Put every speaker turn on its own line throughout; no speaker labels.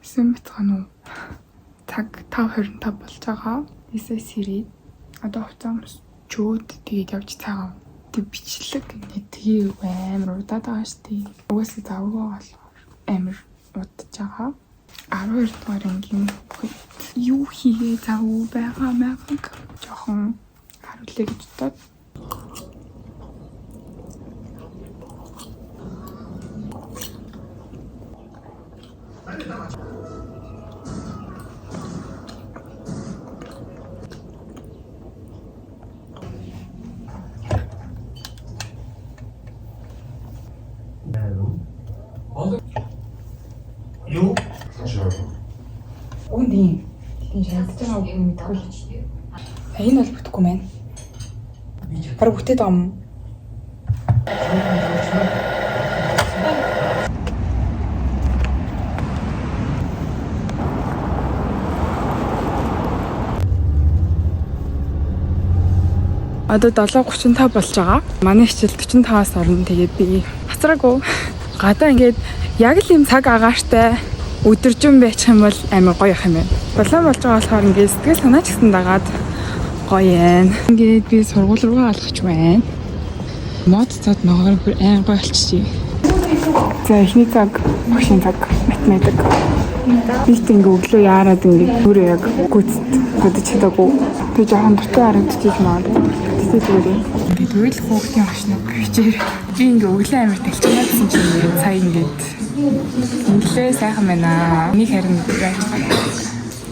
Сэн битган уу? Цаг 5:25 болж байгаа. Эсэс ирээд одоо хуцаамс чөөд тэгээд явж цагаан. Тэг бичлэг тгий амар удаад байгаа штий. Угаасаа завгүй болохоор амар удаж байгаа. 12 дугаар ангийн юу хийгээ завгүй байгаа маяг жоохон харуулъя гэж бодоод.
Юу?
Үндийн шаардж байгаа үг мэдгүй л. Энэ бол бүтэхгүй маань. Бараг бүтээд байгаа юм. Одоо 7:35 болж байгаа. Манай хичээл 45-аас орно. Тэгээд би хацраагүй. Гадаа ингээд яг л юм цаг агаартай өдөржин байчих юм бол амар гоё ах юм байна. Болон болж байгаа болохоор ингээд сэтгэл санаа ч гэсэн дагаад гоё юм. Ингээд би сургууль руу алхаж байна. Мод цад ногоор амар гоё болчихжээ. За эхний цаг багшийн цаг математик. Бид ингээ өглөө яарад ингээ бүр яг гүцэд бодож чадаагүй. Би жоохон дуртай харагдчих магадгүй. Тэгсэн зүгээр. Ингээд үйл хөөгтийн багшнаа бичээр би ингээ өглөө амар талчнаа гэсэн чинь сая ингээд инглээ сайхан байна. Нэг харин байж байна.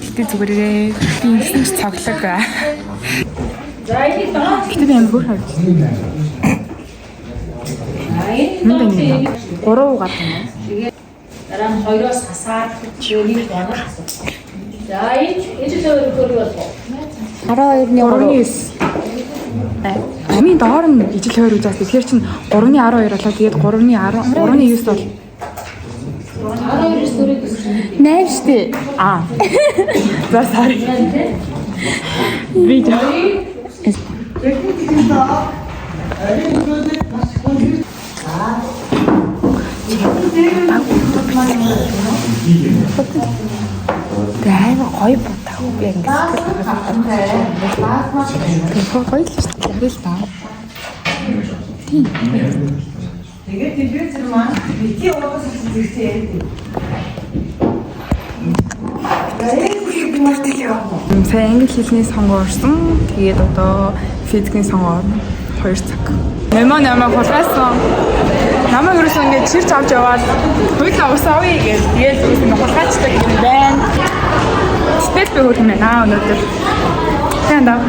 Гэтэ зүгээрээ би ингэсэн ч цоглог. Гэтэ би амар бүр харагдчих. Мэн 3 гад юм.
Дараа нь 2-оос хасаад чөнийг байна асуусан. За энэ зөвөр хөрөг болов.
12-ны 3-9. Амийн доор нь ижил 2 үзээс тэгэхээр чинь 3-ны 12 болоо тэгээд 3-ны 10 3-ны 9 бол
12-с дөрөв гэсэн.
8 штэ. За sorry. Видео. Дэвээ гоё бодах уу би ингэж гоё л шүү дээ л та.
Тэгээд телевизэр маань бити уус үзсэн.
Сая англи хэлний сонгоо орсон. Тэгээд одоо физикийн сонгоо 2 цаг. Нэмээ хулгайсан. Намайг ерөөсөө ингэж чирч авч яваад хуйлаа усаа авъя гэж тэгээд хулгайчдаг юм байна. Тэтэл би хөл юм байна өнөөдөр. Тэнд аа.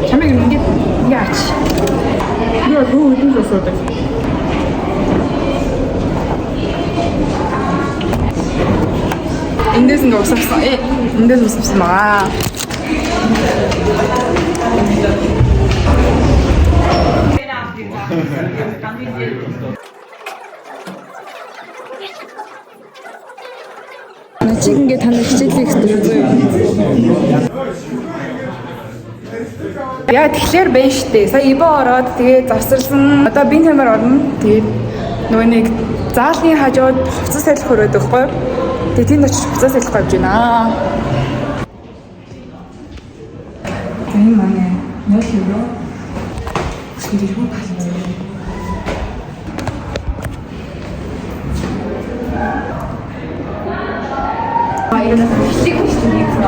Чамайг ингэж яач. Яа дүү дүү асуудаг. Эндээс ингэ усавсан. Эндээс усавсан маа. Чи ингээд танаа хичээлээ хэвчээ. Яа тэгэхээр байна штэ. Сая ибо ороод тэгээ завсарлсан. Одоо бин тамаар орно. Тэгээд нөгөө нэг заалны хажууд хувцас салхи хөрөөд өгөхгүй. Тэгээд тэнд очиж хувцас салхи авч байна. Энэ манай 0 евро. Скидэр хөө байна. 이거는 시고 싶은 게 있어.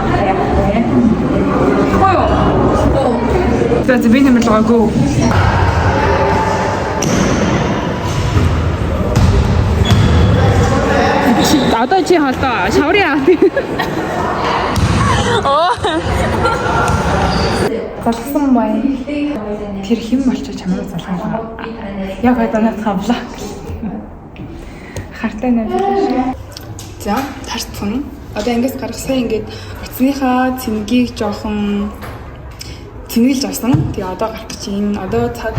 뭐요? 그래서 비님을 좋아하고. 나도 지 갔다. 샤워리야. Залгсан бай. Тэр хэм болчих чамруу залгсан байна. Яг хадана тавлаа. Хартай навлаа. За, тарцсан. Одоо ингээс гарах сая ингээд утасныхаа цэнгийг жоохон цэнгэлж авсан. Тэгээ одоо гарах гэж байна. Одоо цаг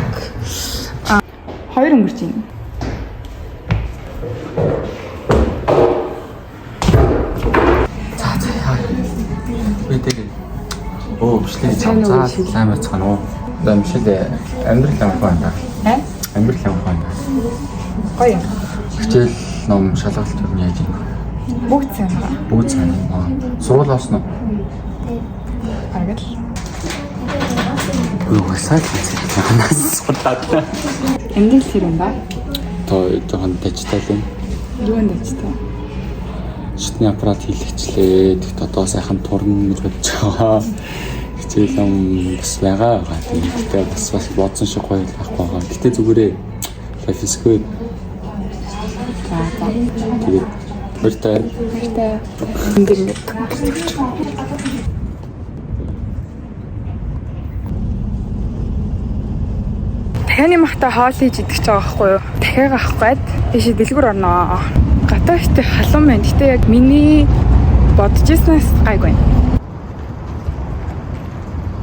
2 өнгөрч байна.
Тэгээд бичлэг цаазаа сайн байцгаана уу? Одоо бичлэг амьдрал амархан байна. Амьдрал амархан байна.
Гоё.
Хичээл ном, шалгалт юу яаж юм?
Бүгд сайн байна.
Бүгд сайн байна. Сургууль авсан уу?
Агад л.
Юу сайт ханаас судаад.
Эндэл хэрэн ба?
Тоон дижитал юм.
Юунд дэжтэй?
Шитний аппарат хийлэгчлээ. Тэгт одоо сайхан турна гэж бодож байгаа. Хичээл юм бас байгаа. Тэгтээ бас бодсон шиг гоё байхгүй байгаа. Гэтэ зүгээрээ life is good. Тэгээд баяртай.
Ингээд дахианы махта хоол хийж идэх гэж байгаа байхгүй юу? Дахиад авах гээд тийш дэлгүр орноо. Гатаа ихтэй халуун байна. Гэтэ яг миний бодож ирснээс гайгүй.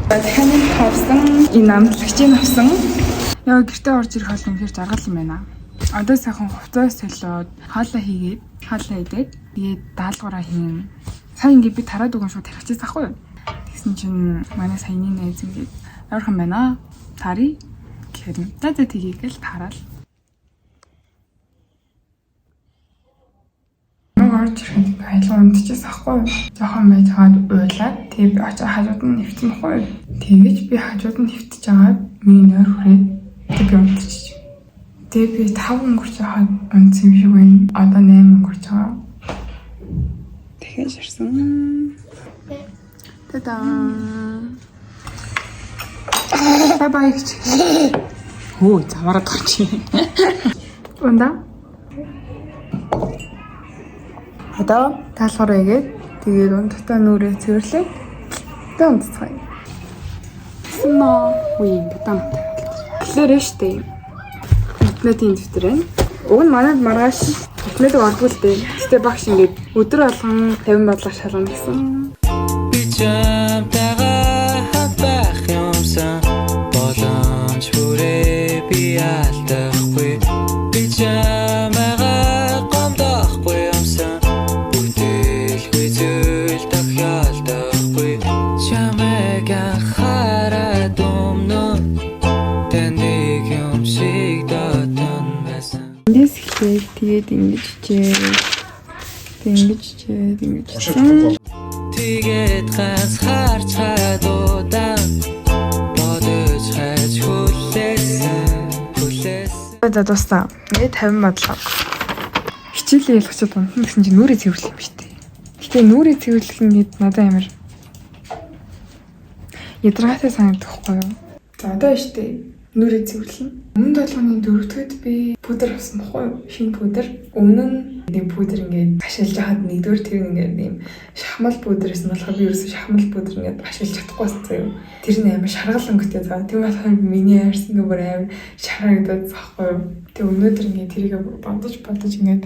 Дахианы авсан, энэ амтлагчийн авсан. Яа гэртээ орж ирэх хоол үнэхээр жаргал юм байна. Одоо сайхан хувцас солиод хоолоо хийгээд хоолоо идээд тэгээд даалгавраа хийн. Сайн ингээд би тараад өгөн шууд тархичээс ахгүй юу? Тэгсэн чинь манай саяны найз ингээд ойрхон байна. Тари гэхээр за тгийгээл тараал. Орж ирэхэд айлгын унтчихсан ахгүй юу? Жохон байж хаад уйлаад тэгээд би очиж хажууд нь нэвтсэн ахгүй юу? Тэгэж би хажууд нь нэвтэж байгаа миний нойр хүрээд би унтчих. Тэгээд би 5 өнгөрч хаад унтсан юм шиг байна. Одоо 8 өнгөрч байгаа. Тэгэж ирсэн. Та-даа. Бай-бай. Хөө завараад гарч. Унда. Одоо таалгаар игээд тэгээд ундтай нүрээ цэвэрлээ. Тэгээд унтцгаая. Смо үе бутам. Клэр штэ. Интернетийн дэвтэр байна. Уг нь манайд маргааш интернетийг ордгоо л дээ. Гэтэ багш ингээд өдөр болгон 50 бодлого шалгана гэсэн. Би чамтайгаа хавах юмсан боломж хүрээ би алдахгүй. Би чамайгаа гомдохгүй юмсан бүтээлгүй зүйл тохиолдохгүй. Чамайгаа хараад өмнө тэнийг юм шиг дотон байсан. Эндээс эхлээд тэгээд ингэж чээ. Тэгээд ганц харж хадуудан бодож хайж хүлээсэн. За дуустаа. Ингээд 50 бодлоо. Хичээлээ ялгчаад унтна гэсэн чинь нүрээ цэвэрлэх юм шүү дээ. Гэтэ нүрээ цэвэрлэх нь надад амар ядаргаатай санагдахгүй юу? За одоо штэ нүрээ цэвэрлэн. Өмнө долгооны 4-р би пудр авсан байхгүй юу? Шинэ пудр. Өмнө нь нэг пудр ингээд ашиглаж хаад нэгдүгээр тэр ингээд юм шахмал пудрээс нь болохоор би ерөөсөө шахмал пудр ингээд ашиглаж чадахгүй байсан юм. Тэр нь амар шаргал өнгөтэй заа. Тийм болохоор миний арьс ингээд бүр амар шаргагдаад байхгүй юу? Тэг өнөөдөр ингээд тэрийг бодож ингээд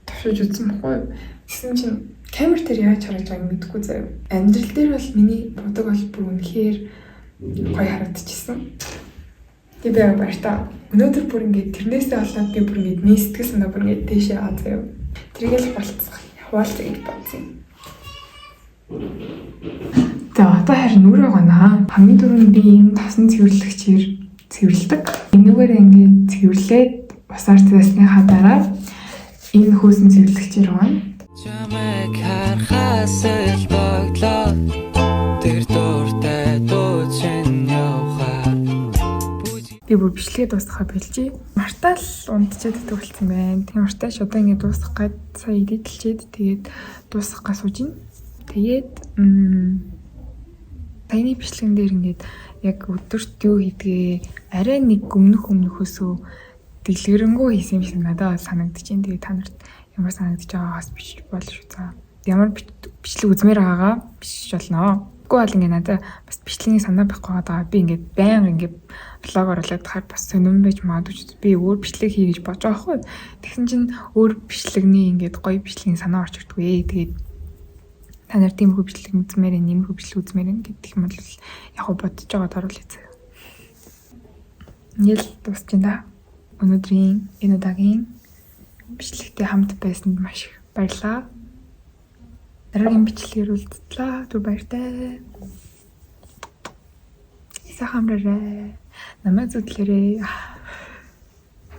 тушиж үзсэн байхгүй юу? Тэгсэн чинь камер дээр яаж харагдаж байгааг мэдэхгүй заа. Амьдрал дээр бол миний бодог бол бүр үнэхээр гоё харагдчихсан. Тэг би баяртай. Өнөөдөр бүр ингээд тэрнээсээ болоод би бүр ингээд миний сэтгэл санаа бүр ингээд дэшээ аваад заяа. Тэргээл хаваалцах. Хаваалцах гэж бодсон. За одоо харин нүрээ гонаа. Хамгийн түрүүнд би энэ тасан цэвэрлэгчээр цэвэрлдэг. Энэгээр ингээд цэвэрлээд усаар цэвэрлсныхаа дараа энэ хөөсөн цэвэрлэгчээр гонаа. Чамайг харахаас л боглоо. Тэр дуртай дуучин явхаа. Би бүр бичлэгээ дуусгахаа бэлжээ. Мартаа л унтчихэд төгөлцсөн байна. Тэгээ мартаа шууд ингэ дуусгах гээд сая идэлчээд тэгээд дуусгахгаа сууж ин. Тэгээд таны бичлэгэн дээр ингээд яг өдөрт юу хийдгээ арай нэг өмнөхөөсөө дэлгэрэнгүй хийсэн юм шиг надад санагдчихээн. Тэгээд та нарт ямар санагдаж байгаагаас бичиж болно шүү цаа. Ямар бичлэг үзмээр байгаагаа бичиж болно. Тэгвэл ингээ надад бас бичлэгийн санаа байхгүй байгаа. Би ингээ байнга ингээ блог оруулаад тахаар бас сонирн байж магадгүй. Би өөр бичлэг хий гэж бодож байгаа хгүй. Тэгсэн чинь өөр бичлэгний ингээ гоё бичлэгийн санаа орж ирдгүй. Тэгээд та нар тиймэрхүү бичлэг үзмээр нэмэрхүү бичлэг үзмээр гэдэг юм бол яг бодож байгаад оруулъя цаа. Нийл дуусчихна. Өнөөдрийн энэ удаагийн бичлэгтэй хамт байсанд маш их баярлалаа. Дараагийн бичлэгээр уулзлаа. Түр баяртай. Сайхан амраарай. Намайг зүтлээрэй.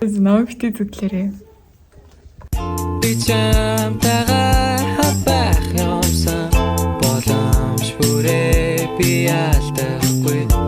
Намайг зүтлээрэй.
Би чамтайгаа байх юмсан боломж бүрээ би алдахгүй